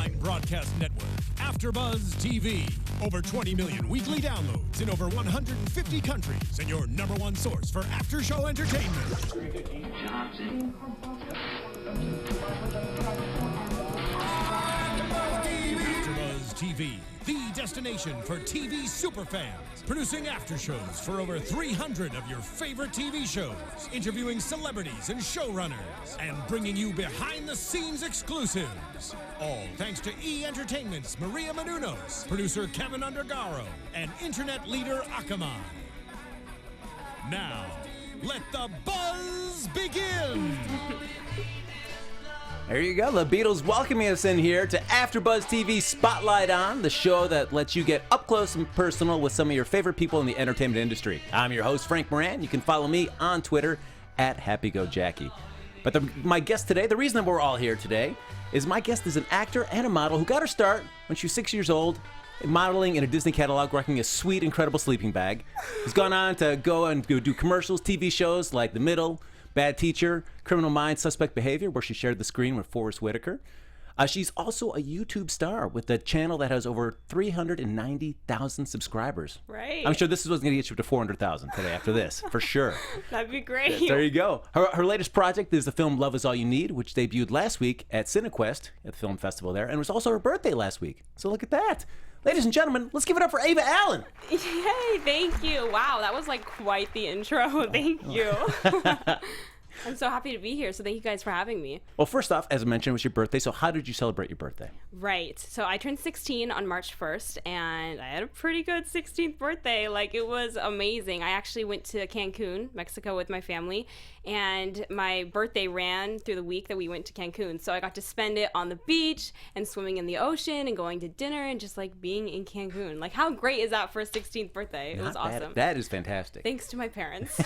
online broadcast network, AfterBuzz TV. Over 20 million weekly downloads in over 150 countries, and your number one source for after-show entertainment. AfterBuzz TV, the destination for TV superfans. Producing aftershows for over 300 of your favorite TV shows, interviewing celebrities and showrunners, and bringing you behind-the-scenes exclusives. All thanks to E! Entertainment's Maria Menounos, producer Kevin Undergaro, and internet leader Akamai. Now, let the buzz begin! There you go, the Beatles welcoming us in here to AfterBuzz TV Spotlight On, the show that lets you get up close and personal with some of your favorite people in the entertainment industry. I'm your host, Frank Moran. You can follow me on Twitter at HappyGoJackie. But my guest today, the reason that we're all here today, is my guest is an actor and a model who got her start when she was 6 years old, modeling in a Disney catalog, rocking a sweet, incredible sleeping bag. He's gone on to go and do commercials, TV shows like The Middle, Bad Teacher, Criminal Minds, Suspect Behavior, where she shared the screen with Forest Whitaker. She's also a YouTube star with a channel that has over 390,000 subscribers. Right. I'm sure this is what's going to get you to 400,000 today after this, for sure. That'd be great. There you go. Her latest project is the film Love Is All You Need, which debuted last week at Cinequest, at the film festival there, and it was also her birthday last week. So look at that. Ladies and gentlemen, let's give it up for Ava Allan. Yay, thank you. Wow, that was like quite the intro. Thank you. I'm so happy to be here, so thank you guys for having me. Well, first off, as I mentioned, it was your birthday, so how did you celebrate your birthday? Right. So I turned 16 on March 1st, and I had a pretty good 16th birthday. Like, it was amazing. I actually went to Cancun, Mexico, with my family, and my birthday ran through the week that we went to Cancun. So I got to spend it on the beach and swimming in the ocean and going to dinner and just, like, being in Cancun. Like, how great is that for a 16th birthday? It was awesome. That is fantastic. Thanks to my parents.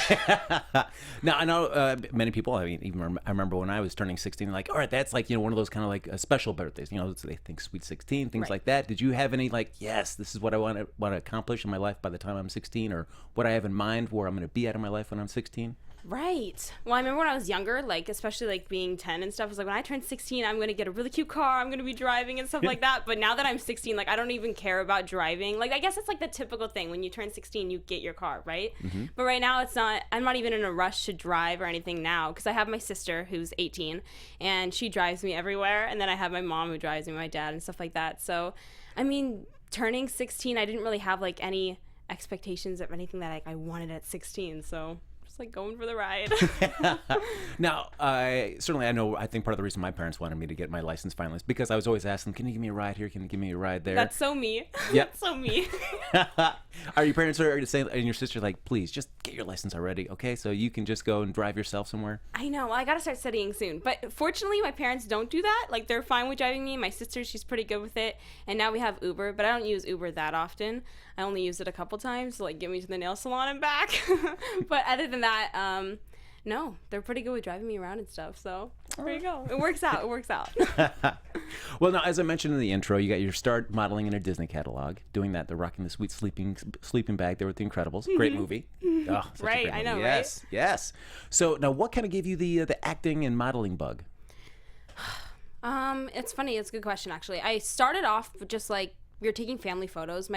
Now, I know many people, I mean, I remember when I was turning 16, like, all right, that's like, one of those kind of like special birthdays, so they think Sweet 16, things like that. Did you have any like, yes, this is what I want to accomplish in my life by the time I'm 16, or what I have in mind where I'm going to be at in my life when I'm 16? Right. Well, I remember when I was younger, like, especially, like, being 10 and stuff, I was like, when I turn 16, I'm going to get a really cute car, I'm going to be driving and stuff like that. But now that I'm 16, like, I don't even care about driving. Like, I guess it's, like, the typical thing. When you turn 16, you get your car, right? Mm-hmm. But right now, I'm not even in a rush to drive or anything now, because I have my sister, who's 18, and she drives me everywhere. And then I have my mom, who drives me, my dad, and stuff like that. So, I mean, turning 16, I didn't really have, like, any expectations of anything that, like, I wanted at 16, so like going for the ride. Now, I think part of the reason my parents wanted me to get my license finally is because I was always asking, can you give me a ride here? Can you give me a ride there? That's so me. Yep. That's so me. Are your parents saying, and your sister like, please just get your license already, okay? So you can just go and drive yourself somewhere? I know. Well, I got to start studying soon. But fortunately, my parents don't do that. Like, they're fine with driving me. My sister, she's pretty good with it. And now we have Uber, but I don't use Uber that often. I only use it a couple times to, like, get me to the nail salon and back. But other than that, no, they're pretty good with driving me around and stuff. So there you go. It works out. It works out. Well, now, as I mentioned in the intro, you got your start modeling in a Disney catalog, doing that. They're rocking the sweet sleeping bag there with The Incredibles. Great movie. Oh, such right, a great movie. I know, yes, right? Yes. So now, what kind of gave you the acting and modeling bug? It's funny. It's a good question, actually. I started off with just like, we were taking family photos.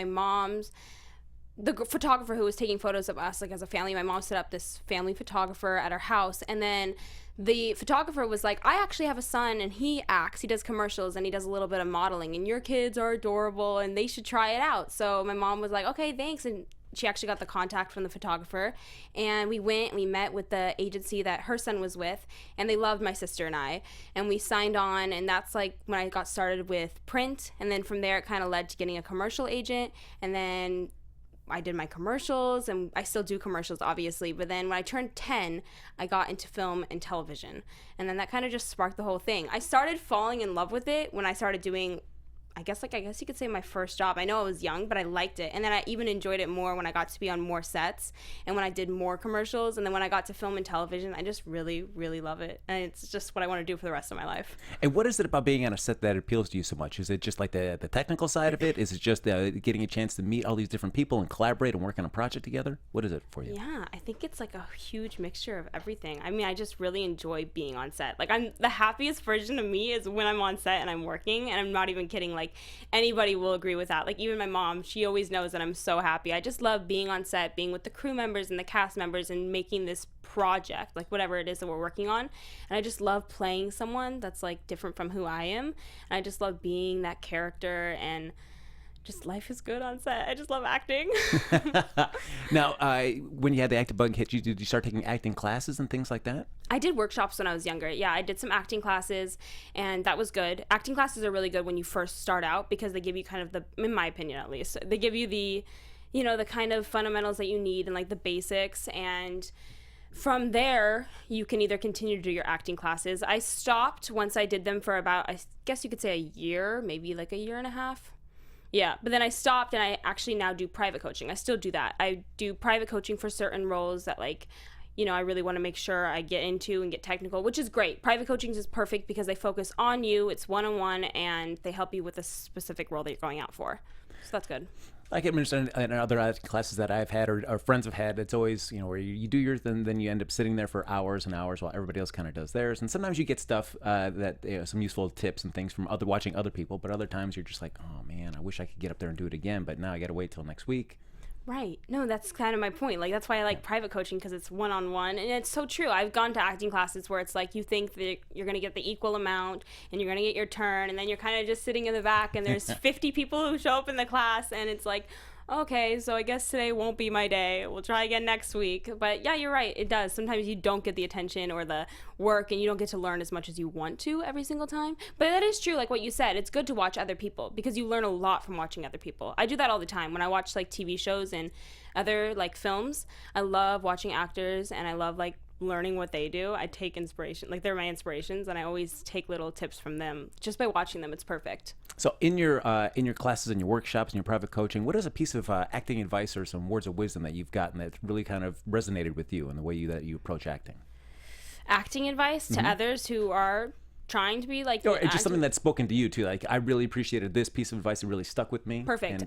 The photographer who was taking photos of us, like, as a family, my mom set up this family photographer at our house, and then the photographer was like, I actually have a son, and he acts, he does commercials, and he does a little bit of modeling, and your kids are adorable, and they should try it out. So my mom was like, okay, thanks, and she actually got the contact from the photographer, and we went and we met with the agency that her son was with, and they loved my sister and I, and we signed on, and that's like when I got started with print, and then from there it kind of led to getting a commercial agent, and then I did my commercials, and I still do commercials, obviously, but then when I turned 10, I got into film and television, and then that kind of just sparked the whole thing. I started falling in love with it when I started doing I guess you could say my first job. I know I was young, but I liked it. And then I even enjoyed it more when I got to be on more sets and when I did more commercials. And then when I got to film and television, I just really, really love it. And it's just what I want to do for the rest of my life. And what is it about being on a set that appeals to you so much? Is it just like the technical side of it? Is it just getting a chance to meet all these different people and collaborate and work on a project together? What is it for you? Yeah, I think it's like a huge mixture of everything. I mean, I just really enjoy being on set. Like, I'm the happiest version of me is when I'm on set and I'm working, and I'm not even kidding. Like, anybody will agree with that. Like, even my mom, she always knows that I'm so happy. I just love being on set, being with the crew members and the cast members and making this project, like whatever it is that we're working on. And I just love playing someone that's like different from who I am. And I just love being that character, and just life is good on set. I just love acting. Now, when you had the acting bug hit you, did you start taking acting classes and things like that? I did workshops when I was younger. Yeah, I did some acting classes, and that was good. Acting classes are really good when you first start out because they give you kind of the, in my opinion at least, they give you the, you know, the kind of fundamentals that you need and like the basics. And from there, you can either continue to do your acting classes. I stopped once I did them for about, I guess you could say a year, maybe like a year and a half. Yeah, but then I stopped, and I actually now do private coaching. I still do that. I do private coaching for certain roles that, like, you know, I really want to make sure I get into and get technical, which is great. Private coaching is perfect because they focus on you, it's one-on-one, and they help you with a specific role that you're going out for. So that's good. I can understand in other acting classes that I've had or friends have had, it's always, you know, where you do yours, then you end up sitting there for hours and hours while everybody else kind of does theirs. And sometimes you get stuff that, you know, some useful tips and things from watching other people, but other times you're just like, oh man, I wish I could get up there and do it again, but now I got to wait till next week. Right. No, that's kind of my point. Like, that's why I like private coaching, because it's one-on-one. And it's so true. I've gone to acting classes where it's like you think that you're going to get the equal amount and you're going to get your turn. And then you're kind of just sitting in the back and there's 50 people who show up in the class. And it's like, okay, so I guess today won't be my day. We'll try again next week. But yeah, you're right. It does. Sometimes you don't get the attention or the work, and you don't get to learn as much as you want to every single time. But that is true. Like what you said, it's good to watch other people because you learn a lot from watching other people. I do that all the time. When I watch like TV shows and other like films, I love watching actors, and I love like learning what they do. I take inspiration, like they're my inspirations, and I always take little tips from them just by watching them. It's perfect. So in your classes and your workshops and your private coaching, what is a piece of acting advice or some words of wisdom that you've gotten that really kind of resonated with you in the way that you approach acting? Acting advice to others who are trying to be like, or just something that's spoken to you too, like I really appreciated this piece of advice, that really stuck with me. Perfect.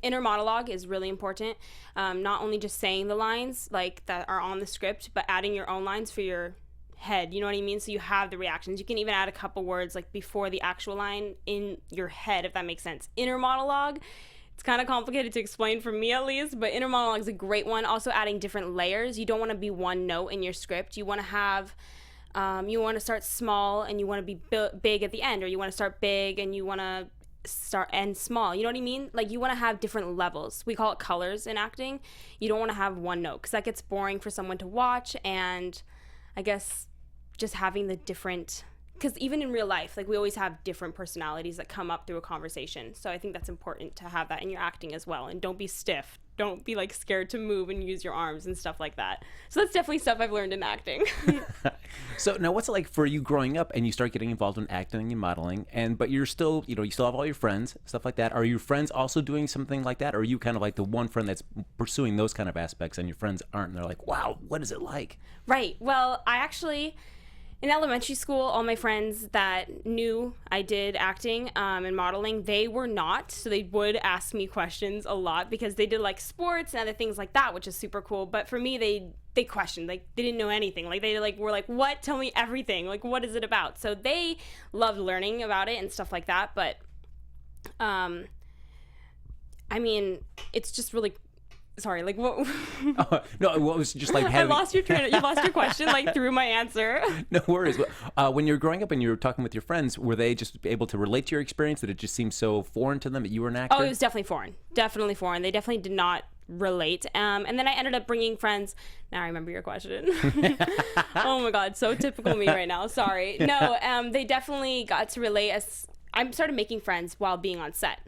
Inner monologue is really important. Not only just saying the lines like that are on the script, but adding your own lines for your head, you know what I mean? So you have the reactions. You can even add a couple words like before the actual line in your head, if that makes sense. Inner monologue, it's kind of complicated to explain for me at least, but inner monologue is a great one. Also adding different layers. You don't want to be one note in your script. You want to have you want to start small and you want to be big at the end, or you want to start big and you want to end small. You know what I mean? Like you want to have different levels. We call it colors in acting. You don't want to have one note because that gets boring for someone to watch. And I guess just having the different, because even in real life, like we always have different personalities that come up through a conversation. So I think that's important to have that in your acting as well. And don't be stiff. Don't be like scared to move and use your arms and stuff like that. So that's definitely stuff I've learned in acting. So now what's it like for you growing up and you start getting involved in acting and modeling, but you're still, you still have all your friends, stuff like that. Are your friends also doing something like that? Or are you kind of like the one friend that's pursuing those kind of aspects and your friends aren't, and they're like, wow, what is it like? Right. Well, I actually, in elementary school, all my friends that knew I did acting and modeling, they were not. So they would ask me questions a lot because they did like sports and other things like that, which is super cool. But for me, they questioned, like they didn't know anything. Like they were like, what? Tell me everything. Like, what is it about? So they loved learning about it and stuff like that. But I mean, it's just really, sorry, like what? No, it was just like having... I lost your train. You lost your question like through my answer. No worries. When you were growing up and you were talking with your friends, were they just able to relate to your experience? Did it just seem so foreign to them that you were an actor? Oh, it was definitely foreign. Definitely foreign. They definitely did not relate. And then I ended up bringing friends. Now I remember your question. Oh my God, so typical me right now. Sorry. No, they definitely got to relate as I started making friends while being on set.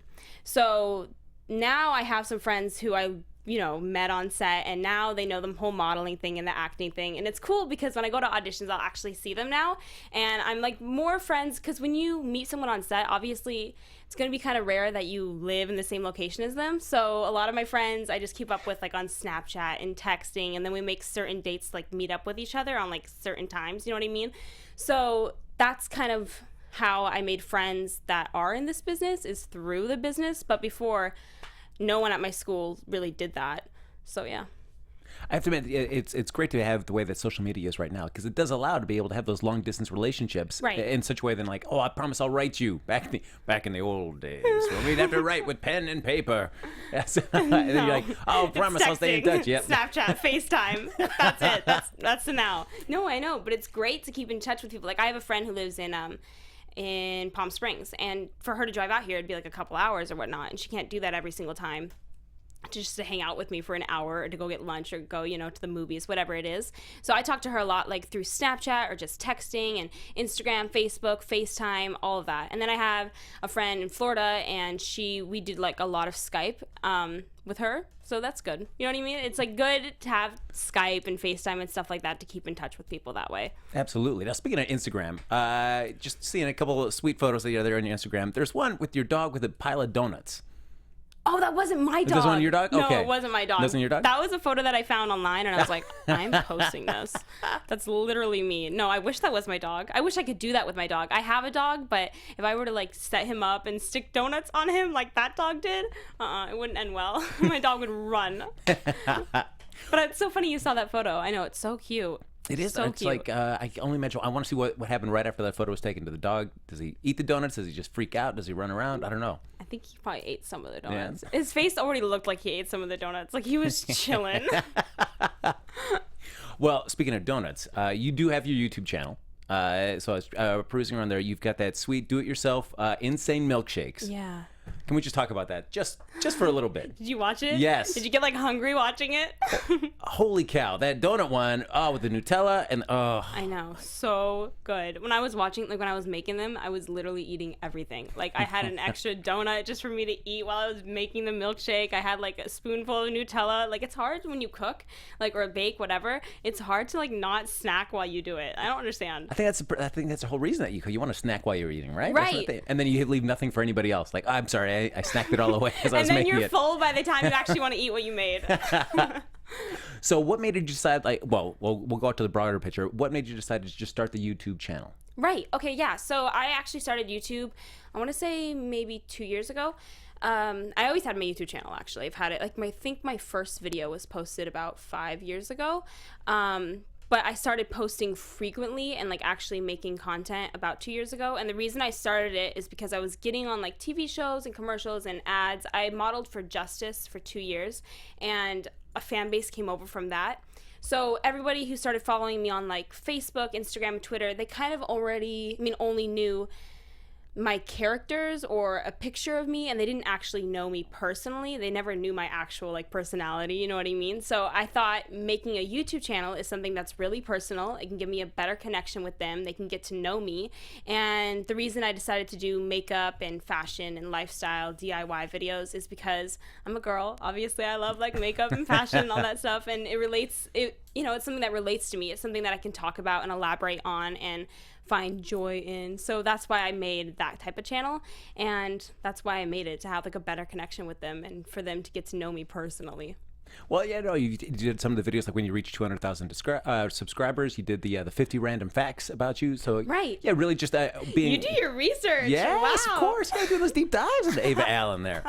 So now I have some friends who I met on set, and now they know the whole modeling thing and the acting thing. And it's cool because when I go to auditions, I'll actually see them now, and I'm like more friends, because when you meet someone on set, obviously it's going to be kind of rare that you live in the same location as them. So a lot of my friends I just keep up with like on Snapchat and texting, and then we make certain dates, like meet up with each other on like certain times, you know what I mean? So that's kind of how I made friends that are in this business, is through the business. But before, no one at my school really did that. So yeah. I have to admit, it's great to have the way that social media is right now, because it does allow to be able to have those long distance relationships in such a way than like, oh, I promise I'll write you back in the old days when we'd have to write with pen and paper. And then you're like, oh, I promise I'll stay in touch. Yep. Snapchat, FaceTime. That's it. That's the now. No, I know, but it's great to keep in touch with people. Like I have a friend who lives in Palm Springs, and for her to drive out here, it'd be like a couple hours or whatnot, and she can't do that every single time. Just to hang out with me for an hour, or to go get lunch, or go, to the movies, whatever it is. So I talk to her a lot, like through Snapchat or just texting, and Instagram, Facebook, FaceTime, all of that. And then I have a friend in Florida, and we did like a lot of Skype with her. So that's good. You know what I mean? It's like good to have Skype and FaceTime and stuff like that to keep in touch with people that way. Absolutely. Now, speaking of Instagram, just seeing a couple of sweet photos that you have there on your Instagram. There's one with your dog with a pile of donuts. Oh, that wasn't my dog. Was this one your dog? No, okay. It wasn't my dog. Wasn't your dog? That was a photo that I found online, and I was like, I'm posting this. That's literally me. No, I wish that was my dog. I wish I could do that with my dog. I have a dog, but if I were to like set him up and stick donuts on him like that dog did, it wouldn't end well. My dog would run. But it's so funny you saw that photo. I know, it's so cute. It is. So it's cute. like, I can only imagine. I want to see what happened right after that photo was taken to the dog. Does he eat the donuts? Does he just freak out? Does he run around? I don't know. I think he probably ate some of the donuts. Yeah. His face already looked like he ate some of the donuts. Like he was chilling. Well, speaking of donuts, you do have your YouTube channel. So I was perusing around there. You've got that sweet do-it-yourself insane milkshakes. Yeah. Can we just talk about that just for a little bit? Did you watch it? Yes. Did you get like hungry watching it? Holy cow, that donut one, with the Nutella and I know, so good. When I was watching, like when I was making them, I was literally eating everything. Like I had an extra donut just for me to eat while I was making the milkshake. I had like a spoonful of Nutella. Like it's hard when you cook, like or bake, whatever. It's hard to like not snack while you do it. I don't understand. I think that's the whole reason that you want to snack while you're eating, right? Right. And then you leave nothing for anybody else. Like, I'm sorry, I snacked it all away as I was making it. And then you're full by the time you actually want to eat what you made. So what made you decide, like, well, we'll go out to the broader picture. What made you decide to just start the YouTube channel? Right. Okay, yeah. So I actually started YouTube, I want to say maybe 2 years ago. I always had my YouTube channel, actually. I've had it, like, I think my first video was posted about 5 years ago. But I started posting frequently and like actually making content about 2 years ago. And the reason I started it is because I was getting on like TV shows and commercials and ads. I modeled for Justice for 2 years, and a fan base came over from that. So everybody who started following me on like Facebook, Instagram, Twitter, they kind of only knew my characters or a picture of me, and they didn't actually know me personally. They never knew my actual like personality, you know what I mean? So I thought making a YouTube channel is something that's really personal. It can give me a better connection with them. They can get to know me. And the reason I decided to do makeup and fashion and lifestyle DIY videos is because I'm a girl. Obviously, I love like makeup and fashion and all that stuff, and it's something that relates to me. It's something that I can talk about and elaborate on and find joy in. So that's why I made that type of channel, and that's why I made it, to have like a better connection with them and for them to get to know me personally. Well, yeah, no, you did some of the videos like when you reached 200,000 subscribers. You did the 50 random facts about you. So right, yeah, really just being. You do your research. Yes, wow. Of course. Yeah, do those deep dives into Ava Allan there.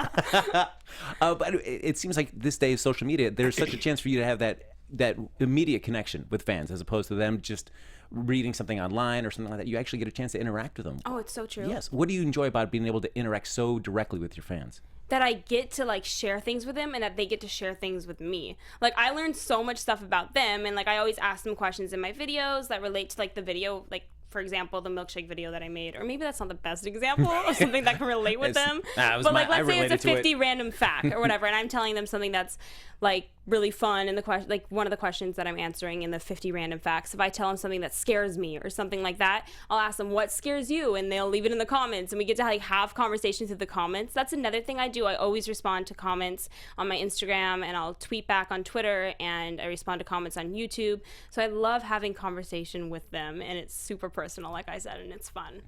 But it seems like this day of social media, there's such a chance for you to have that immediate connection with fans, as opposed to them just reading something online or something like that. You actually get a chance to interact with them. Oh, it's so true. Yes. What do you enjoy about being able to interact so directly with your fans? That I get to like share things with them, and that they get to share things with me. Like I learned so much stuff about them, and like I always ask them questions in my videos that relate to like the video, like for example, the milkshake video that I made, or maybe that's not the best example of something that can relate with them. But like, let's say it's a 50 random fact or whatever, and I'm telling them something that's like really fun, and the question, like one of the questions that I'm answering in the 50 random facts, if I tell them something that scares me or something like that, I'll ask them, what scares you? And they'll leave it in the comments, and we get to like have conversations through the comments. That's another thing I do. I always respond to comments on my Instagram, and I'll tweet back on Twitter, and I respond to comments on YouTube. So I love having conversation with them, and it's super personal, like I said, and it's fun.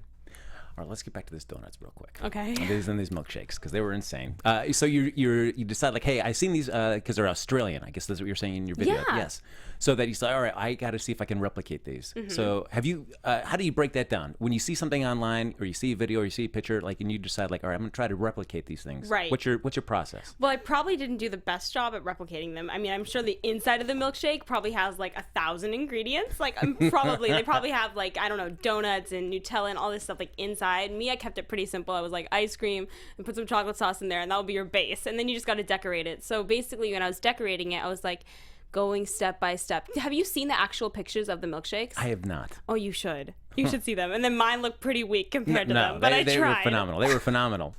All right, let's get back to this donuts real quick. Okay. And these milkshakes, because they were insane. So you decide, like, hey, I've seen these because they're Australian. I guess that's what you're saying in your video. Yeah. Yes. So that you say, all right, I got to see if I can replicate these. Mm-hmm. So have you? How do you break that down? When you see something online, or you see a video, or you see a picture, like, and you decide, like, all right, I'm gonna try to replicate these things. Right. What's your process? Well, I probably didn't do the best job at replicating them. I mean, I'm sure the inside of the milkshake probably has like 1,000 ingredients. Like, they probably have like, I don't know, donuts and Nutella and all this stuff like inside. Me, I kept it pretty simple. I was like ice cream and put some chocolate sauce in there, and that will be your base. And then you just got to decorate it. So basically, when I was decorating it, I was like going step by step. Have you seen the actual pictures of the milkshakes? I have not. Oh, you should. You should see them. And then mine looked pretty weak compared to them, but I tried. They were phenomenal. They were phenomenal.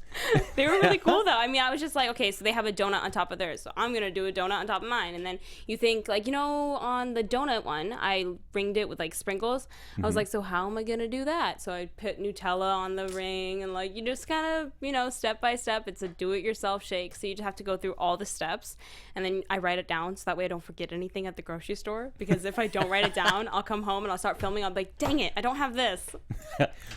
They were really cool, though. I mean, I was just like, okay, so they have a donut on top of theirs, so I'm going to do a donut on top of mine. And then you think, like, you know, on the donut one, I ringed it with, like, sprinkles. I was like, so how am I going to do that? So I put Nutella on the ring, and, like, you just kind of, you know, step by step. It's a do-it-yourself shake, so you just have to go through all the steps. And then I write it down, so that way I don't forget anything at the grocery store. Because if I don't write it down, I'll come home and I'll start filming. I'll be like, dang it, I don't have this.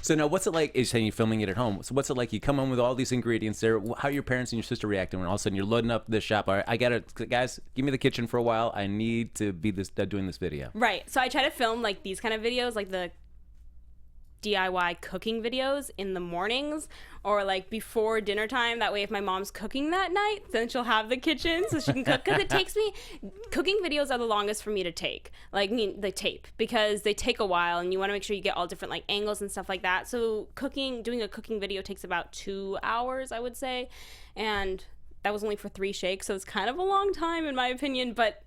So now, what's it like? You're saying you're filming it at home. So what's it like? You come home with all these ingredients there. How are your parents and your sister reacting when all of a sudden you're loading up this shop? All right, I gotta, guys, give me the kitchen for a while. I need to be doing this video. Right. So I try to film like these kind of videos, like the DIY cooking videos in the mornings or like before dinner time. That way, if my mom's cooking that night, then she'll have the kitchen so she can cook. Because it takes me, cooking videos are the longest for me to take, like the tape, because they take a while and you want to make sure you get all different like angles and stuff like that. So doing a cooking video takes about 2 hours, I would say. And that was only for 3 shakes. So it's kind of a long time in my opinion, but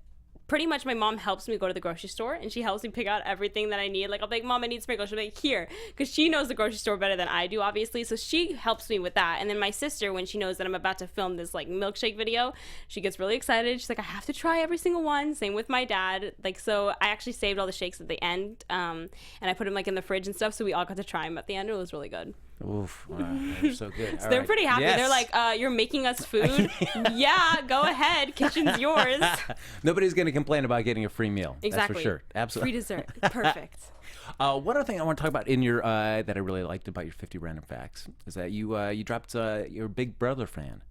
pretty much my mom helps me go to the grocery store, and she helps me pick out everything that I need. Like, I'll be like, Mom, I need sprinkles. She'll be like, here. Because she knows the grocery store better than I do, obviously. So she helps me with that. And then my sister, when she knows that I'm about to film this, like, milkshake video, she gets really excited. She's like, I have to try every single one. Same with my dad. Like, so I actually saved all the shakes at the end, and I put them, like, in the fridge and stuff, so we all got to try them at the end. It was really good. Oof, wow, they're so good. So they're pretty happy. Yes. They're like, you're making us food? Yeah, go ahead. Kitchen's yours. Nobody's going to complain about getting a free meal. Exactly. That's for sure. Absolutely. Free dessert. Perfect. One other thing I want to talk about in your that I really liked about your 50 random facts is that you dropped your Big Brother fan.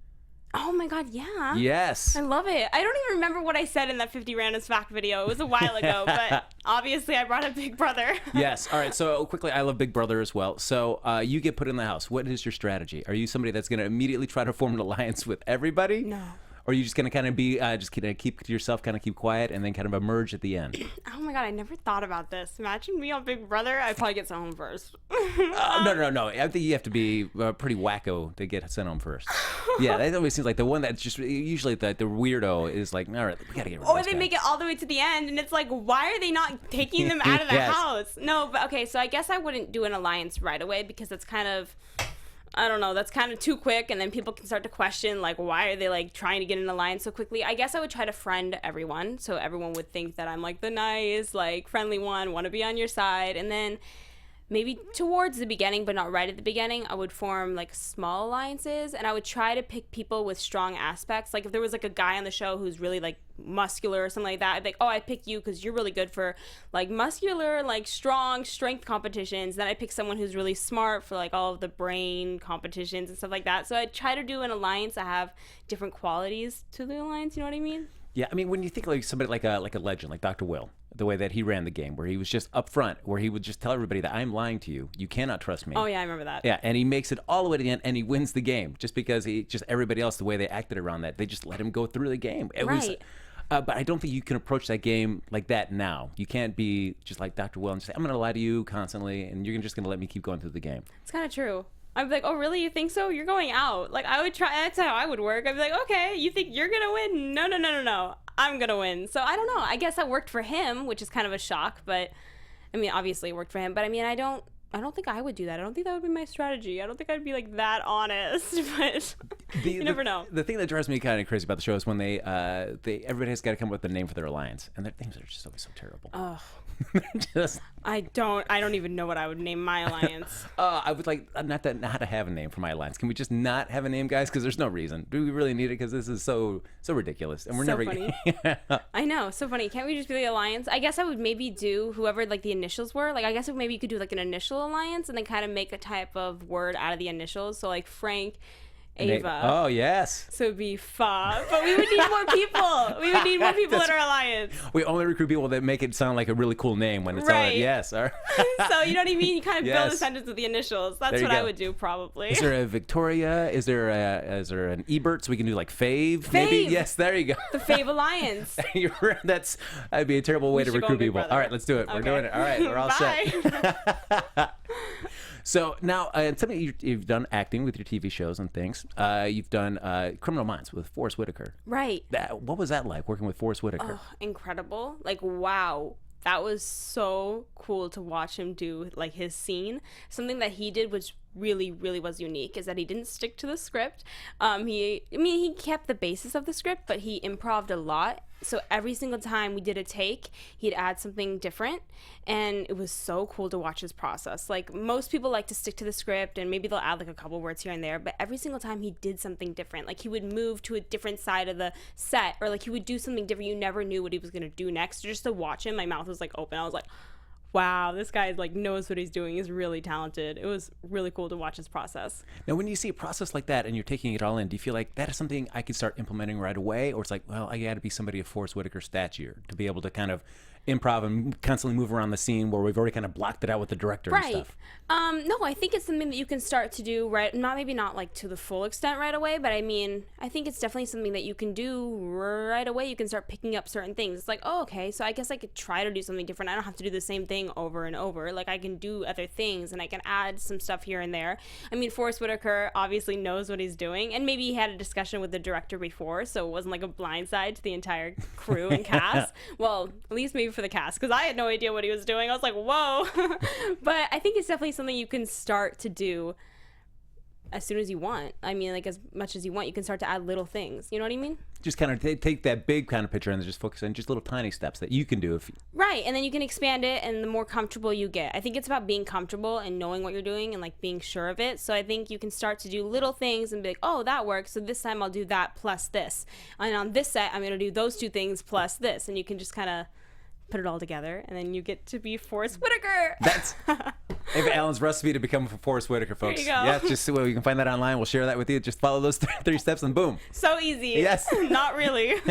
Oh my God, yeah. Yes. I love it. I don't even remember what I said in that 50 Random Fact video. It was a while ago, but obviously I brought up Big Brother. Yes. All right. So quickly, I love Big Brother as well. So you get put in the house. What is your strategy? Are you somebody that's going to immediately try to form an alliance with everybody? No. Or are you just going to kind of be, just going to keep to yourself, kind of keep quiet, and then kind of emerge at the end? Oh my God, I never thought about this. Imagine me on Big Brother. I'd probably get sent home first. No. I think you have to be pretty wacko to get sent home first. Yeah, that always seems like the one that's just, usually the weirdo is like, all right, we got to get rid of Or this they guy. make it all the way to the end, and it's like, why are they not taking them out of the Yes. house? No, but okay, so I guess I wouldn't do an alliance right away because it's kind of, I don't know, that's kind of too quick, and then people can start to question, like, why are they, like, trying to get an alliance so quickly? I guess I would try to friend everyone, so everyone would think that I'm, like, the nice, like, friendly one, want to be on your side, and then maybe towards the beginning, but not right at the beginning, I would form, like, small alliances, and I would try to pick people with strong aspects. Like, if there was, like, a guy on the show who's really, like, muscular or something like that, I'd be like, oh, I pick you because you're really good for, like, muscular, like, strong strength competitions. Then I pick someone who's really smart for, like, all of the brain competitions and stuff like that. So I'd try to do an alliance that have different qualities to the alliance, you know what I mean? Yeah, I mean, when you think like somebody like a legend, like Dr. Will, the way that he ran the game, where he was just upfront, where he would just tell everybody that I'm lying to you, you cannot trust me. Oh yeah, I remember that. Yeah, and he makes it all the way to the end, and he wins the game just because everybody else, the way they acted around that, they just let him go through the game. It was, right. But I don't think you can approach that game like that now. You can't be just like Dr. Will and say, I'm going to lie to you constantly, and you're just going to let me keep going through the game. It's kind of true. I'd be like, oh, really? You think so? You're going out. Like, I would try. That's how I would work. I'd be like, okay, you think you're going to win? No. I'm going to win. So I don't know. I guess that worked for him, which is kind of a shock. But I mean, obviously it worked for him, but I mean, I don't think I would do that. I don't think that would be my strategy. I don't think I'd be like that honest, but you never know. The thing that drives me kind of crazy about the show is when everybody has got to come up with a name for their alliance, and their names are just always so terrible. Oh. Just I don't even know what I would name my alliance. I would like not to have a name for my alliance. Can we just not have a name, guys? Because there's no reason. Do we really need it? Because this is so ridiculous, and we're so never. Funny. I know, so funny. Can't we just be the alliance? I guess I would maybe do whoever like the initials were. Like I guess maybe you could do like an initial alliance, and then kind of make a type of word out of the initials. So like Frank. Ava. Oh, yes. So it'd be Fa. But we would need more people. We would need more people in our alliance. We only recruit people that make it sound like a really cool name when it's right. all yes. All right. So you know what I mean? You kind of yes. build a sentence with the initials. That's what I would do probably. Is there a Victoria? Is there an Ebert? So we can do like Fave, maybe? Yes, there you go. The Fave Alliance. That'd be a terrible way to recruit people. All right, let's do it. Okay. We're doing it. All right, we're all set. So now, something you've done acting with your TV shows and things. You've done Criminal Minds with Forest Whitaker. Right. What was that like, working with Forest Whitaker? Oh, incredible. Like, wow. That was so cool to watch him do, like, his scene. Something that he did which really, really was unique is that he didn't stick to the script. He kept the basis of the script, but he improv'd a lot. So every single time we did a take, he'd add something different, and it was so cool to watch his process. Like, most people like to stick to the script, and maybe they'll add like a couple words here and there, but every single time he did something different. Like, he would move to a different side of the set, or like he would do something different. You never knew what he was gonna do next. Just to watch him, my mouth was like open. I was like, wow, this guy like knows what he's doing. He's really talented. It was really cool to watch his process. Now, when you see a process like that and you're taking it all in, do you feel like that is something I could start implementing right away? Or it's like, well, I got to be somebody of Forest Whitaker's stature to be able to kind of improv and constantly move around the scene where we've already kind of blocked it out with the director and stuff? No, I think it's something that you can start to do maybe not like to the full extent right away, but I mean, I think it's definitely something that you can do right away. You can start picking up certain things. It's like, oh, okay, so I guess I could try to do something different. I don't have to do the same thing over and over. Like, I can do other things and I can add some stuff here and there. I mean, Forest Whitaker obviously knows what he's doing, and maybe he had a discussion with the director before, so it wasn't like a blindside to the entire crew and cast. Well, at least maybe for the cast, because I had no idea what he was doing. I was like, whoa. But I think it's definitely something you can start to do as soon as you want. I mean, like, as much as you want, you can start to add little things. You know what I mean? Just kind of take that big kind of picture and just focus on just little tiny steps that you can do. Right, and then you can expand it, and the more comfortable you get. I think it's about being comfortable and knowing what you're doing and, like, being sure of it. So I think you can start to do little things and be like, oh, that works, so this time I'll do that plus this. And on this set, I'm going to do those two things plus this. And you can just kind of put it all together, and then you get to be Forest Whitaker. That's Ava Allan's recipe to become Forest Whitaker, folks. There you go. Yeah, just well, you can find that online. We'll share that with you. Just follow those three steps, and boom. So easy. Yes. Not really.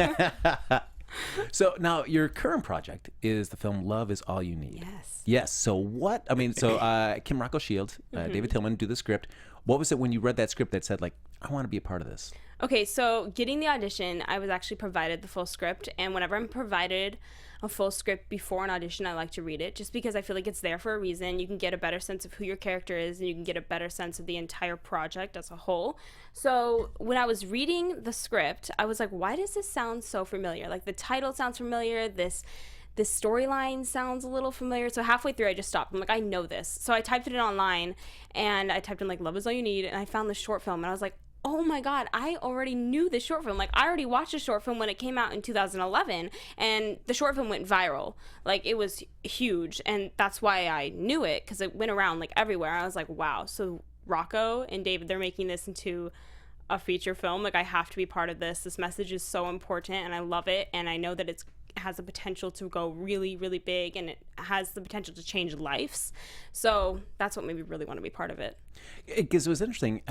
So now your current project is the film Love Is All You Need. Yes. Yes. So what? I mean, so Kim Rocco Shields, David Tillman do the script. What was it when you read that script that said, like, I want to be a part of this? Okay, so getting the audition, I was actually provided the full script, and whenever I'm provided a full script before an audition, I like to read it, just because I feel like it's there for a reason. You can get a better sense of who your character is, and you can get a better sense of the entire project as a whole. So when I was reading the script, I was like, why does this sound so familiar? Like, the title sounds familiar, this storyline sounds a little familiar. So halfway through, I just stopped. I'm like, I know this. So I typed it in online, and I typed in, like, Love Is All You Need, and I found this short film, and I was like, oh my God, I already knew this short film. Like, I already watched a short film when it came out in 2011, and the short film went viral. Like, it was huge, and that's why I knew it, because it went around, like, everywhere. I was like, wow, so Rocco and David, they're making this into a feature film. Like, I have to be part of this. This message is so important, and I love it, and I know that it has the potential to go really, really big, and it has the potential to change lives. So that's what made me really want to be part of it. Because it was interesting,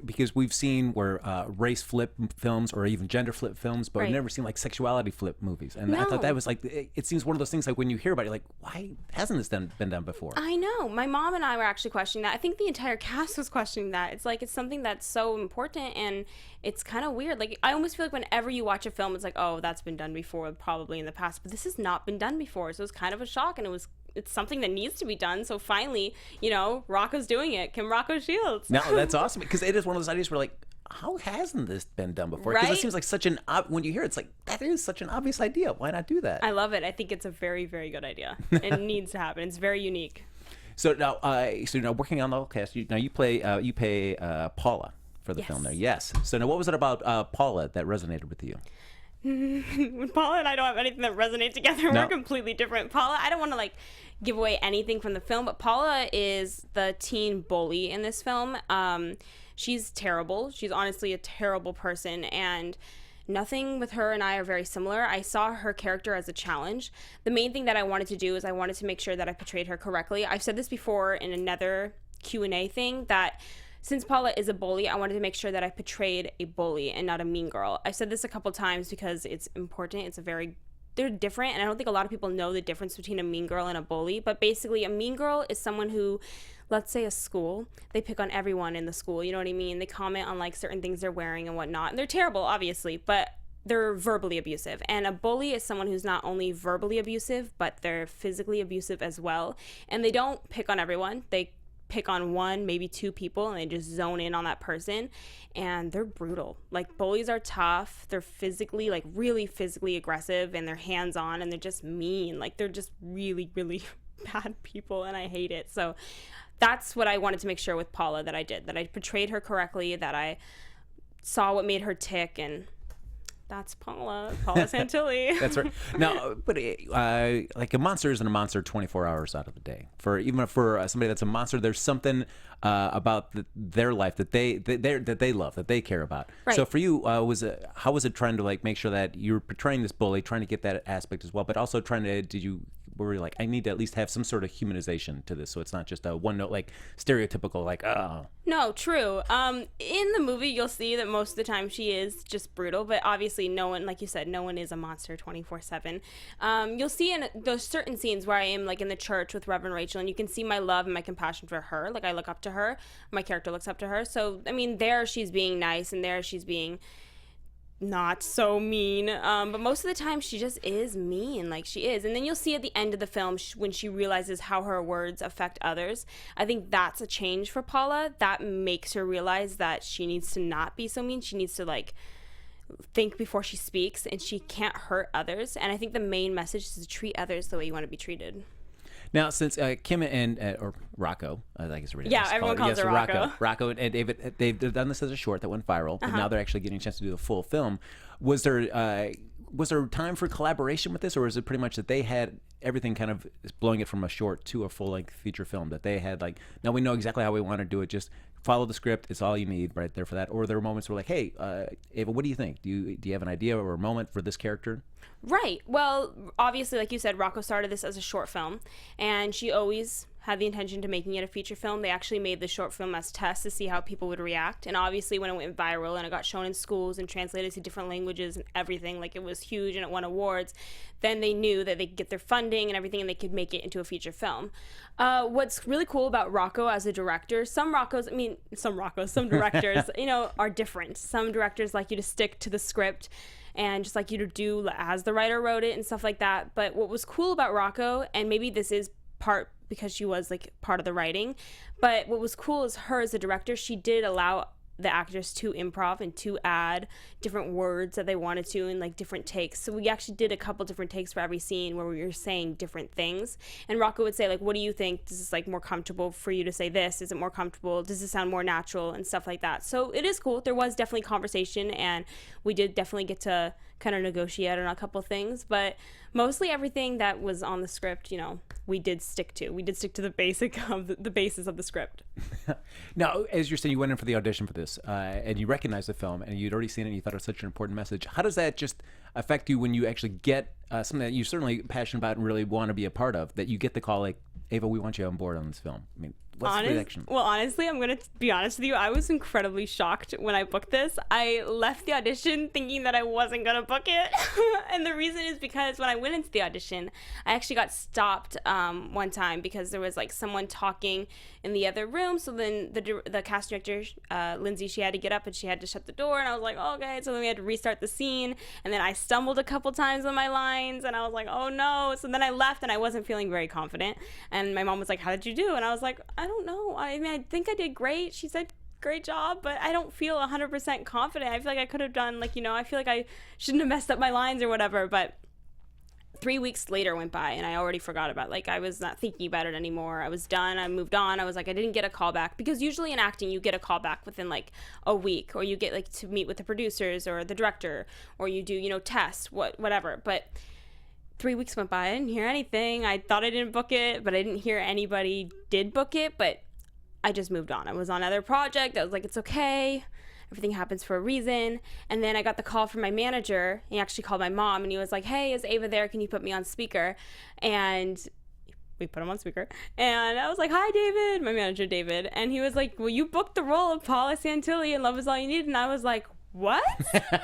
because we've seen where race flip films or even gender flip films, but we've never seen like sexuality flip movies. And I thought that was like, it seems one of those things like when you hear about it, you're like, why hasn't this been done before? I know. My mom and I were actually questioning that. I think the entire cast was questioning that. It's like, it's something that's so important, and it's kind of weird. Like, I almost feel like whenever you watch a film, it's like, oh, that's been done before, probably in the past, but this has not been done before. So it was kind of a shock, and it's something that needs to be done. So finally, Rocco's doing it. Kim Rocco Shields. No, that's awesome, because it is one of those ideas where, like, how hasn't this been done before? Because Right? it seems like such an when you hear it, it's like that is such an obvious idea. Why not do that? I love it. I think it's a very, very good idea. It needs to happen. It's very unique. So now, working on the whole cast, you play Paula for the film there. Yes. So now, what was it about Paula that resonated with you? Paula and I don't have anything that resonates together. No. We're completely different. Paula, I don't want to like give away anything from the film, but Paula is the teen bully in this film. She's terrible. She's honestly a terrible person, and nothing with her and I are very similar. I saw her character as a challenge. The main thing that I wanted to do is I wanted to make sure that I portrayed her correctly. I've said this before in another Q&A thing, that since Paula is a bully, I wanted to make sure that I portrayed a bully and not a mean girl. I've said this a couple times because it's important. They're different, and I don't think a lot of people know the difference between a mean girl and a bully. But basically, a mean girl is someone who, let's say a school, they pick on everyone in the school, you know what I mean? They comment on like certain things they're wearing and whatnot. And they're terrible, obviously, but they're verbally abusive. And a bully is someone who's not only verbally abusive, but they're physically abusive as well. And they don't pick on everyone. They pick on one, maybe two people, and they just zone in on that person, and they're brutal. Like, bullies are tough. They're physically, like, really physically aggressive, and they're hands-on, and they're just mean. Like, they're just really, really bad people, and I hate it. So that's what I wanted to make sure with Paula that I did, that I portrayed her correctly, that I saw what made her tick, and that's Paula Santilli. That's right. Now, but like a monster isn't a monster 24 hours out of the day. Even for somebody that's a monster, there's something about their life that they love, that they care about. Right. So for you, how was it trying to like make sure that you're portraying this bully, trying to get that aspect as well, but also were you like, I need to at least have some sort of humanization to this, so it's not just a one note, like stereotypical, like, oh. No, true. In the movie, you'll see that most of the time she is just brutal, but obviously no one, like you said, no one is a monster 24/7. You'll see in those certain scenes where I am like in the church with Reverend Rachel, and you can see my love and my compassion for her. Like, I look up to her, my character looks up to her. So, I mean, there she's being nice, and there she's being not so mean, but most of the time she just is mean, like she is. And then you'll see at the end of the film when she realizes how her words affect others. I think that's a change for Paula. That makes her realize that she needs to not be so mean. She needs to like think before she speaks, and she can't hurt others. And I think the main message is to treat others the way you want to be treated. Now, since Kim and or Rocco, I guess everyone calls her Rocco. Rocco and David, they've done this as a short that went viral, but now they're actually getting a chance to do the full film. Was there time for collaboration with this, or was it pretty much that they had everything kind of blowing it from a short to a full-length feature film, that they had like, now we know exactly how we want to do it, just follow the script, it's all you need right there for that? Or there were moments where like, hey, Ava, what do you think? Do you have an idea or a moment for this character? Right. Well, obviously, like you said, Rocco started this as a short film, and she always had the intention to making it a feature film. They actually made the short film as tests to see how people would react. And obviously, when it went viral and it got shown in schools and translated to different languages and everything, like it was huge and it won awards, then they knew that they could get their funding and everything, and they could make it into a feature film. What's really cool about Rocco as a director, some directors, you know, are different. Some directors like you to stick to the script and just like you to do as the writer wrote it and stuff like that. But what was cool about Rocco, and maybe this is part because she was like part of the writing, but what was cool is her as a director, she did allow the actors to improv and to add different words that they wanted to in like different takes. So we actually did a couple different takes for every scene where we were saying different things. And Rocco would say like, what do you think? Is this like more comfortable for you to say this? Is it more comfortable? Does it sound more natural? And stuff like that. So it is cool. There was definitely conversation, and we did definitely get to kind of negotiate on a couple things, but mostly everything that was on the script, you know, we did stick to the basic of the basis of the script. Now, as you're saying, you went in for the audition for this, and you recognized the film, and you'd already seen it, and you thought it was such an important message. How does that just affect you when you actually get something that you're certainly passionate about and really want to be a part of, that you get the call like, Ava, we want you on board on this film? I mean, what's the reaction? Well, honestly, I'm going to be honest with you. I was incredibly shocked when I booked this. I left the audition thinking that I wasn't going to book it. And the reason is because when I went into the audition, I actually got stopped one time because there was like someone talking in the other room. So then the cast director, Lindsay, she had to get up and she had to shut the door. And I was like, oh, okay. So then we had to restart the scene. And then I stumbled a couple times on my lines. And I was like, oh, no. So then I left and I wasn't feeling very confident. And my mom was like, how did you do? And I was like, I don't know. I mean, I think I did great. She said, great job, but I don't feel 100% confident. I feel like I could have done, like, I feel like I shouldn't have messed up my lines or whatever. But 3 weeks later went by and I already forgot about it. Like, I was not thinking about it anymore. I was done. I moved on. I was like, I didn't get a call back, because usually in acting you get a call back within like a week, or you get like to meet with the producers or the director, or you do, tests, whatever. But 3 weeks went by. I didn't hear anything. I thought I didn't book it, but I didn't hear anybody did book it. But I just moved on. I was on another project. I was like, it's okay. Everything happens for a reason. And then I got the call from my manager. He actually called my mom and he was like, hey, is Ava there? Can you put me on speaker? And we put him on speaker. And I was like, hi, David, my manager, David. And he was like, well, you booked the role of Paula Santilli in Love Is All You Need. And I was like, what? What?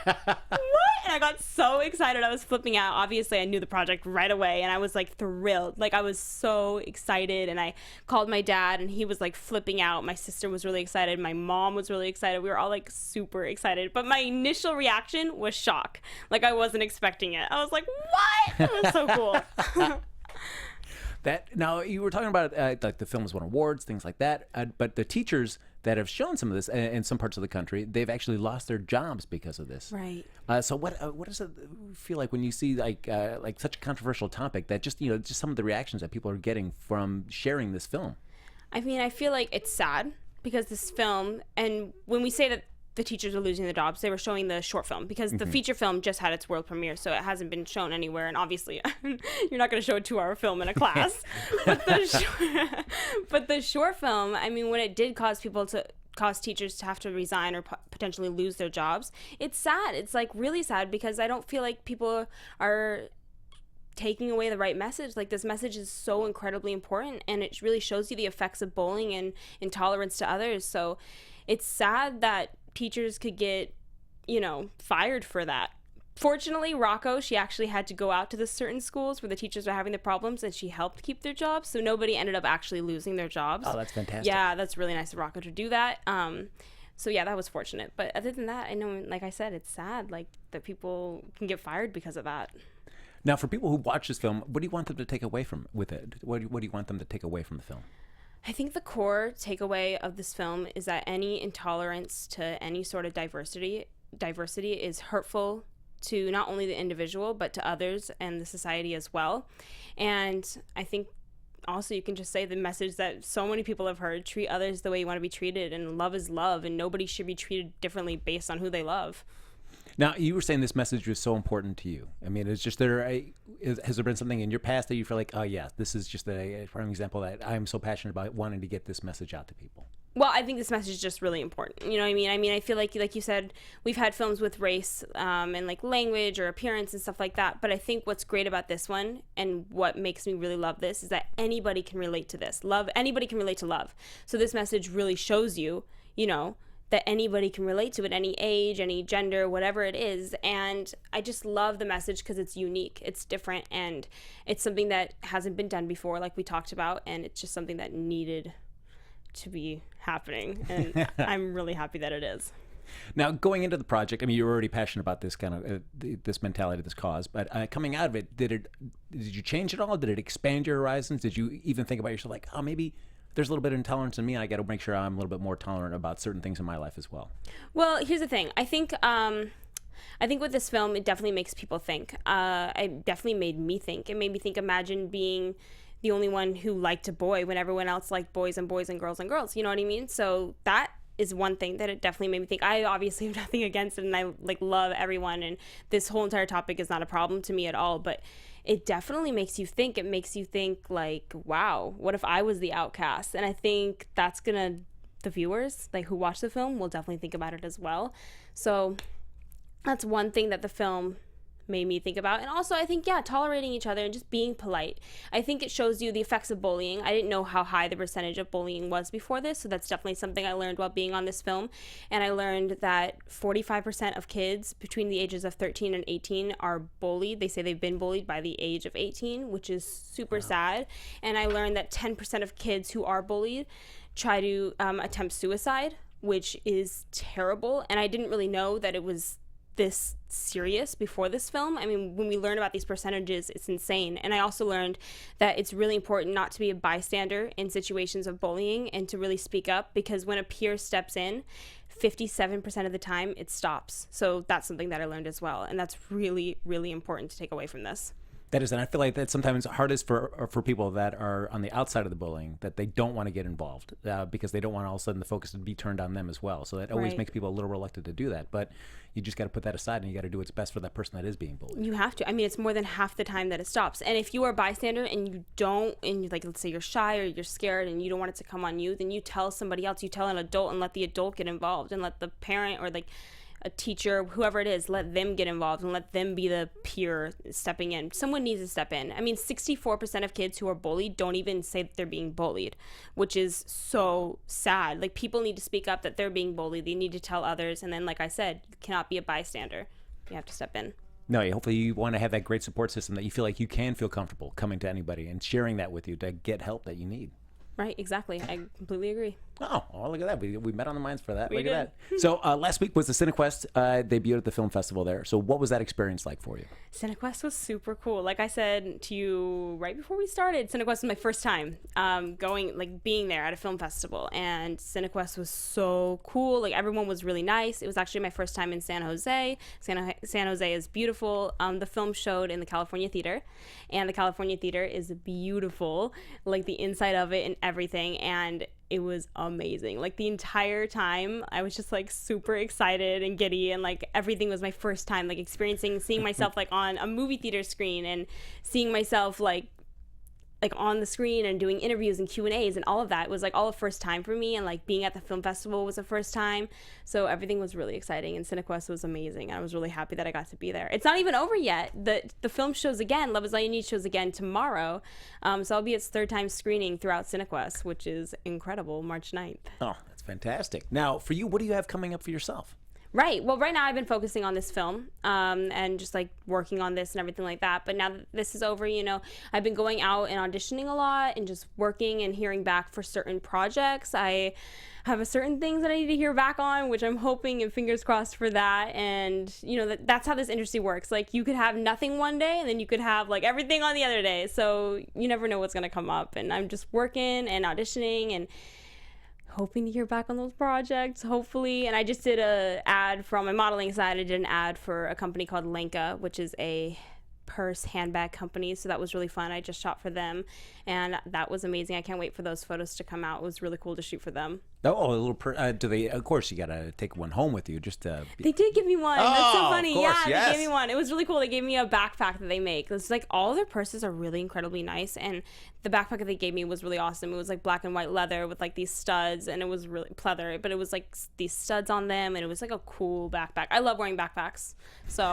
And I got so excited. I was flipping out. Obviously, I knew the project right away, and I was like thrilled. Like, I was so excited. And I called my dad, and he was like flipping out. My sister was really excited. My mom was really excited. We were all like super excited. But my initial reaction was shock. Like, I wasn't expecting it. I was like, what? It was so cool. Now, you were talking about like the film has won awards, things like that, but the teachers that have shown some of this in some parts of the country, they've actually lost their jobs because of this. Right. So what does it feel like when you see like such a controversial topic that just some of the reactions that people are getting from sharing this film? I mean, I feel like it's sad because this film, and when we say that the teachers are losing their jobs, they were showing the short film, because the feature film just had its world premiere, so it hasn't been shown anywhere. And obviously, you're not going to show a 2-hour film in a class. but the short film, I mean, when it did cause teachers to have to resign or potentially lose their jobs, it's sad. It's like really sad, because I don't feel like people are taking away the right message. Like, this message is so incredibly important, and it really shows you the effects of bullying and intolerance to others. So it's sad that teachers could get, fired for that. Fortunately, Rocco, she actually had to go out to the certain schools where the teachers were having the problems, and she helped keep their jobs, so nobody ended up actually losing their jobs. Oh, that's fantastic. Yeah, that's really nice of Rocco to do that. So yeah, that was fortunate. But other than that, I know, like I said, it's sad, like, that people can get fired because of that. Now, for people who watch this film, what do you want them to take away from with it? What do you want them to take away from the film? I think the core takeaway of this film is that any intolerance to any sort of diversity is hurtful to not only the individual, but to others and the society as well. And I think also you can just say the message that so many people have heard: treat others the way you want to be treated, and love is love, and nobody should be treated differently based on who they love. Now, you were saying this message was so important to you. I mean, it's just has there been something in your past that you feel like, oh yeah, this is just a prime example that I'm so passionate about wanting to get this message out to people? Well, I think this message is just really important. You know what I mean? I mean, I feel like you said, we've had films with race and like language or appearance and stuff like that. But I think what's great about this one, and what makes me really love this, is that anybody can relate to this. Anybody can relate to love. So this message really shows you, that anybody can relate to it, any age, any gender, whatever it is. And I just love the message because it's unique, it's different, and it's something that hasn't been done before, like we talked about, and it's just something that needed to be happening, and I'm really happy that it is. Now, going into the project, I mean, you're already passionate about this kind of this mentality, this cause, but coming out of it, did you change it all? Did it expand your horizons? Did you even think about yourself like, oh, maybe there's a little bit of intolerance in me, and I got to make sure I'm a little bit more tolerant about certain things in my life as well? Well, here's the thing. I think with this film, it definitely makes people think. It definitely made me think. It made me think, imagine being the only one who liked a boy when everyone else liked boys and boys and girls and girls. You know what I mean? So that is one thing that it definitely made me think. I obviously have nothing against it, and I love everyone, and this whole entire topic is not a problem to me at all, but it definitely makes you think. It makes you think like, wow, what if I was the outcast? And I think that's the viewers who watch the film will definitely think about it as well. So that's one thing that the film made me think about. And also, I think, tolerating each other and just being polite. I think it shows you the effects of bullying. I didn't know how high the percentage of bullying was before this, so that's definitely something I learned while being on this film. And I learned that 45% of kids between the ages of 13 and 18 are bullied. They say they've been bullied by the age of 18, which is super sad. And I learned that 10% of kids who are bullied try to attempt suicide, which is terrible. And I didn't really know that it was this serious before this film. I mean, when we learn about these percentages, it's insane. And I also learned that it's really important not to be a bystander in situations of bullying and to really speak up, because when a peer steps in, 57% of the time it stops. So that's something that I learned as well. And that's really, really important to take away from this. That is, and I feel like that's sometimes hardest for people that are on the outside of the bullying, that they don't want to get involved because they don't want all of a sudden the focus to be turned on them as well. So that always makes people a little reluctant to do that. But you just got to put that aside, and you got to do what's best for that person that is being bullied. You have to. I mean, it's more than half the time that it stops. And if you are a bystander and you don't, and you, like, let's say you're shy or you're scared and you don't want it to come on you, then you tell somebody else, you tell an adult, and let the adult get involved, and let the parent or like a teacher, whoever it is, let them get involved and let them be the peer stepping in. Someone needs to step in. I mean, 64% of kids who are bullied don't even say that they're being bullied, which is so sad. Like, people need to speak up that they're being bullied. They need to tell others. And then, like I said, you cannot be a bystander. You have to step in. No, hopefully you want to have that great support system that you feel like you can feel comfortable coming to anybody and sharing that with you to get help that you need. Right, exactly. I completely agree. Oh, look at that. We met on the minds for that. We look did. at that. So last week was the Cinequest debut at the film festival there. So what was that experience like for you? Cinequest was super cool. Like I said to you right before we started, Cinequest was my first time being there at a film festival. And Cinequest was so cool. Like, everyone was really nice. It was actually my first time in San Jose. San Jose is beautiful. The film showed in the California Theater. And the California Theater is beautiful. Like, the inside of it and everything. And it was amazing. Like, the entire time I was just like super excited and giddy, and like everything was my first time, like seeing myself like on a movie theater screen, and seeing myself like on the screen and doing interviews and Q&As and all of that. It was like all the first time for me, and like being at the film festival was the first time. So everything was really exciting, and Cinequest was amazing. I was really happy that I got to be there. It's not even over yet. The film shows again. Love Is All You Need shows again tomorrow. So I'll be its third time screening throughout Cinequest, which is incredible, March 9th. Oh, that's fantastic. Now, for you, what do you have coming up for yourself? Right. Well, right now I've been focusing on this film and just like working on this and everything like that. But now that this is over, I've been going out and auditioning a lot and just working and hearing back for certain projects. I have a certain things that I need to hear back on, which I'm hoping and fingers crossed for that. And, that's how this industry works. Like, you could have nothing one day and then you could have like everything on the other day. So you never know what's going to come up. And I'm just working and auditioning and hoping to hear back on those projects, hopefully. And I just did a ad from my modeling side. I did an ad for a company called Lenka, which is a purse handbag company. So that was really fun. I just shot for them, and that was amazing. I can't wait for those photos to come out. It was really cool to shoot for them. Oh, a little. Do they? Of course, you gotta take one home with you. Just to. They did give me one. That's so funny. Of course, They gave me one. It was really cool. They gave me a backpack that they make. It's like all of their purses are really incredibly nice, and the backpack that they gave me was really awesome. It was like black and white leather with like these studs, and it was really pleather, but it was like these studs on them, and it was like a cool backpack. I love wearing backpacks, so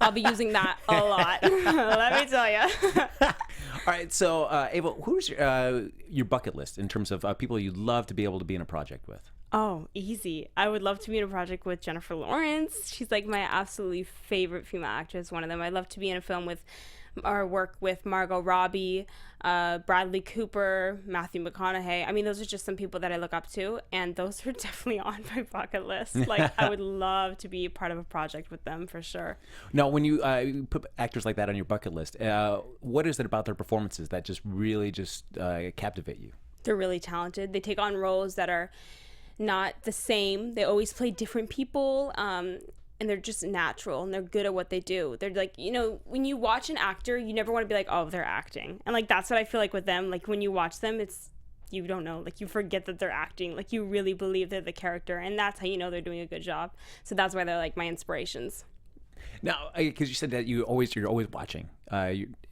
I'll be using that a lot. Let me tell you. All right, so Ava, who's your bucket list in terms of people you'd love to be able to be in a project with? Oh, easy. I would love to be in a project with Jennifer Lawrence. She's like my absolutely favorite female actress, one of them. I'd love to be in a film with or work with Margot Robbie, Bradley Cooper, Matthew McConaughey. I mean, those are just some people that I look up to, and those are definitely on my bucket list. Like, I would love to be part of a project with them for sure. Now, when you put actors like that on your bucket list, what is it about their performances that just really captivate you? They're really talented. They take on roles that are not the same. They always play different people, and they're just natural, and they're good at what they do. They're like, when you watch an actor, you never want to be like, oh, they're acting. And like, that's what I feel like with them. Like, when you watch them, you don't know, like, you forget that they're acting. Like, you really believe they're the character, and that's how you know they're doing a good job. So that's why they're like my inspirations. Now, because you said that you're always watching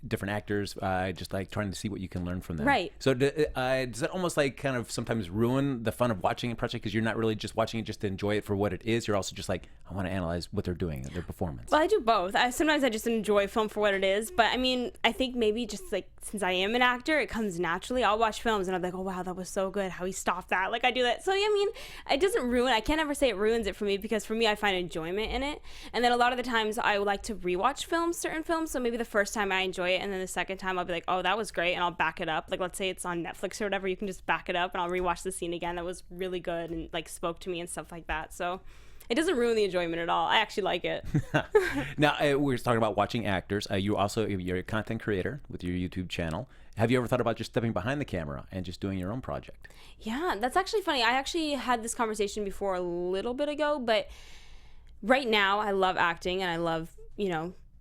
different actors, just like trying to see what you can learn from them. Right. So does that almost like kind of sometimes ruin the fun of watching a project because you're not really just watching it just to enjoy it for what it is? You're also just like, I want to analyze what they're doing, their performance. Well, I do both. Sometimes I just enjoy film for what it is. But I mean, I think maybe just like, since I am an actor, it comes naturally. I'll watch films and I'm like, oh, wow, that was so good. How he stopped that. Like, I do that. So, I mean, it doesn't ruin. I can't ever say it ruins it for me because for me, I find enjoyment in it. And then a lot of the times I would like to rewatch certain films. So maybe the first time I enjoy it, and then the second time I'll be like, oh, that was great, and I'll back it up. Like, let's say it's on Netflix or whatever, you can just back it up and I'll rewatch the scene again that was really good and like spoke to me and stuff like that. So It doesn't ruin the enjoyment at all. I actually like it. Now, we were talking about watching actors. You're a content creator with your YouTube channel. Have you ever thought about just stepping behind the camera and just doing your own project? Yeah, that's actually funny. I actually had this conversation before a little bit ago, but right now I love acting and I love,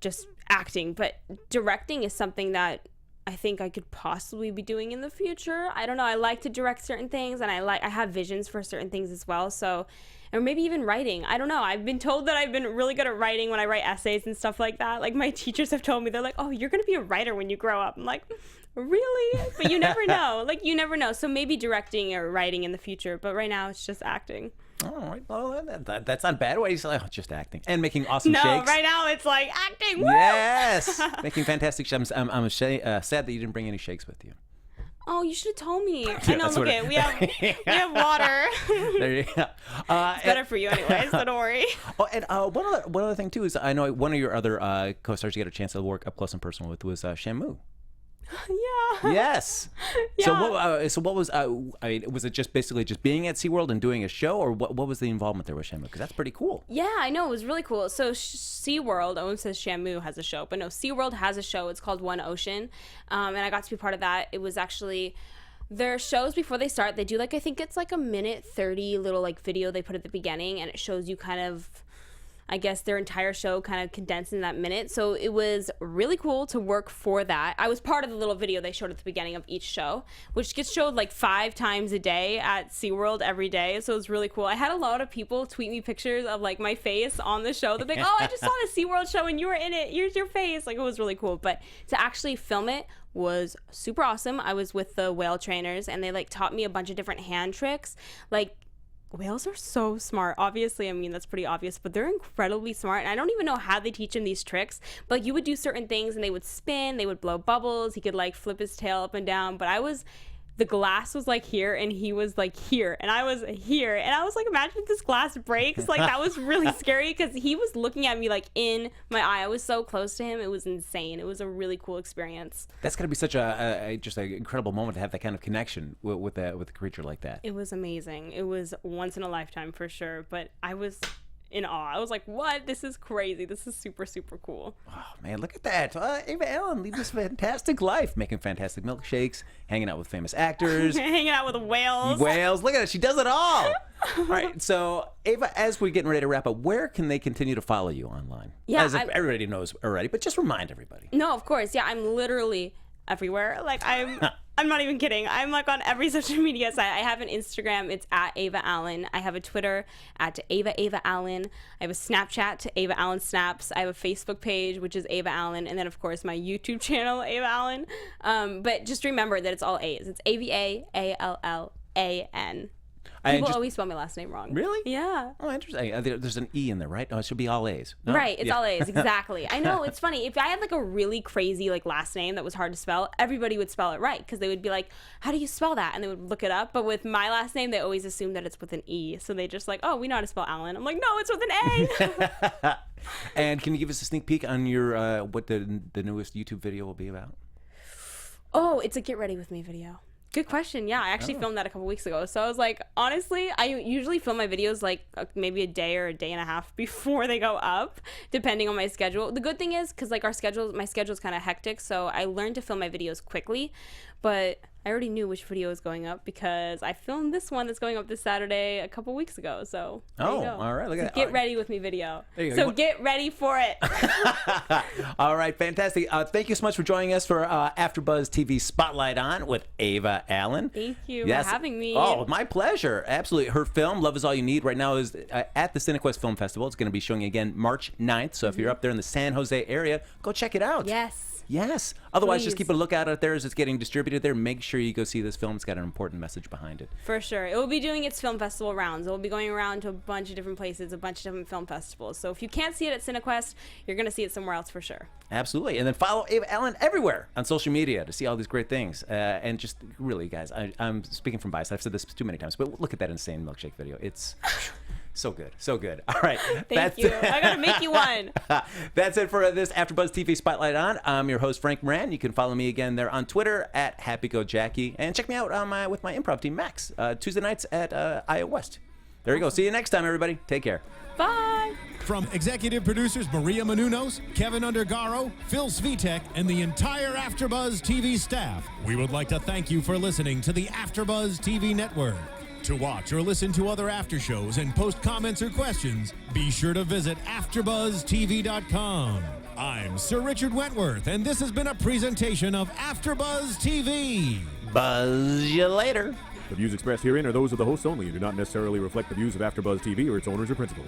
just acting. But directing is something that I think I could possibly be doing in the future. I don't know. I like to direct certain things, and I have visions for certain things as well. So, or maybe even writing. I don't know. I've been told that I've been really good at writing when I write essays and stuff like that. Like, my teachers have told me, they're like, oh, you're going to be a writer when you grow up. I'm like, really? But you never know. Like, you never know. So maybe directing or writing in the future. But right now, it's just acting. All right. Well, that's not bad. Why you say, oh, just acting and making awesome shakes? No, right now it's like acting. Woo! Yes, making fantastic shakes. I'm sad that you didn't bring any shakes with you. Oh, you should have told me. I know. Look at we have water. There you go. It's better for you anyways, so don't worry. Oh, and one other thing too is I know one of your other co-stars you got a chance to work up close and personal with was Shamu. Yeah. Yes. Yeah. So what was was it just basically just being at SeaWorld and doing a show, or what was the involvement there with Shamu? Because that's pretty cool. Yeah, I know. It was really cool. So SeaWorld, Owen says Shamu has a show, but no, SeaWorld has a show. It's called One Ocean. And I got to be part of that. It was actually their shows before they start. They do I think it's like a minute 30 little video they put at the beginning, and it shows you kind of, I guess, their entire show kind of condensed in that minute. So it was really cool to work for that. I was part of the little video they showed at the beginning of each show, which gets showed 5 times a day at SeaWorld every day. So it was really cool. I had a lot of people tweet me pictures of my face on the show. They're like, oh, I just saw the SeaWorld show and you were in it. Here's your face. It was really cool. But to actually film it was super awesome. I was with the whale trainers and they taught me a bunch of different hand tricks. Whales are so smart. Obviously, I mean, that's pretty obvious, but they're incredibly smart. And I don't even know how they teach them these tricks. But you would do certain things and they would spin, they would blow bubbles. He could flip his tail up and down. But the glass was here and he was here and I was here. And I was imagine if this glass breaks. That was really scary because he was looking at me in my eye. I was so close to him. It was insane. It was a really cool experience. That's got to be such just an incredible moment to have that kind of connection with a creature like that. It was amazing. It was once in a lifetime for sure. But I was in awe. I was like, what? This is crazy. This is super, super cool. Oh, man, look at that. Ava Allan leading this fantastic life, making fantastic milkshakes, hanging out with famous actors. Hanging out with whales. Whales. Look at it. She does it all. All right. So, Ava, as we're getting ready to wrap up, where can they continue to follow you online? Yeah, as everybody knows already, but just remind everybody. No, of course. Yeah, I'm literally everywhere. I'm not even kidding. I'm on every social media site. I have an Instagram. It's at Ava Allan. I have a Twitter at Ava Allan. I have a Snapchat to Ava Allan Snaps. I have a Facebook page, which is Ava Allan. And then, of course, my YouTube channel, Ava Allan. But just remember that it's all A's. It's AvaAllan. People always spell my last name wrong. Really? Yeah. Oh, interesting. There's an E in there, right? Oh, it should be all A's. No? Right. It's all A's. Exactly. I know. It's funny. If I had a really crazy last name that was hard to spell, everybody would spell it right because they would be like, how do you spell that? And they would look it up. But with my last name, they always assume that it's with an E. So they just oh, we know how to spell Allen. I'm like, no, it's with an A. And can you give us a sneak peek on your what the newest YouTube video will be about? Oh, it's a Get Ready With Me video. Good question. Yeah, I actually filmed that a couple weeks ago. So I was honestly, I usually film my videos maybe a day or a day and a half before they go up, depending on my schedule. The good thing is, because my schedule's kind of hectic, so I learned to film my videos quickly. But I already knew which video was going up because I filmed this one that's going up this Saturday a couple weeks ago. So there you go. All right. Look at that. Get Ready With Me video. There you go. So get ready for it. All right. Fantastic. Thank you so much for joining us for AfterBuzz TV Spotlight On with Ava Allan. Thank you for having me. Oh, my pleasure. Absolutely. Her film, Love Is All You Need, right now is at the Cinequest Film Festival. It's going to be showing again March 9th. So if you're up there in the San Jose area, go check it out. Yes. Otherwise, Please. just keep a lookout out there as it's getting distributed there. Make sure you go see this film. It's got an important message behind it. For sure. It will be doing its film festival rounds. It will be going around to a bunch of different places, a bunch of different film festivals. So if you can't see it at Cinequest, you're going to see it somewhere else for sure. Absolutely. And then follow Ava Allan everywhere on social media to see all these great things. And just really, guys, I'm speaking from bias. I've said this too many times, but look at that insane milkshake video. It's... so good. So good. All right. Thank you. I got to make you one. That's it for this AfterBuzz TV Spotlight On. I'm your host, Frank Moran. You can follow me again there on Twitter at HappyGoJackie. And check me out with my improv team, Max, Tuesday nights at Iowa West. There you go. See you next time, everybody. Take care. Bye. From executive producers Maria Menounos, Kevin Undergaro, Phil Svitek, and the entire AfterBuzz TV staff, we would like to thank you for listening to the AfterBuzz TV network. To watch or listen to other after shows and post comments or questions, be sure to visit AfterBuzzTV.com. I'm Sir Richard Wentworth, and this has been a presentation of AfterBuzz TV. Buzz you later. The views expressed herein are those of the hosts only and do not necessarily reflect the views of AfterBuzz TV or its owners or principals.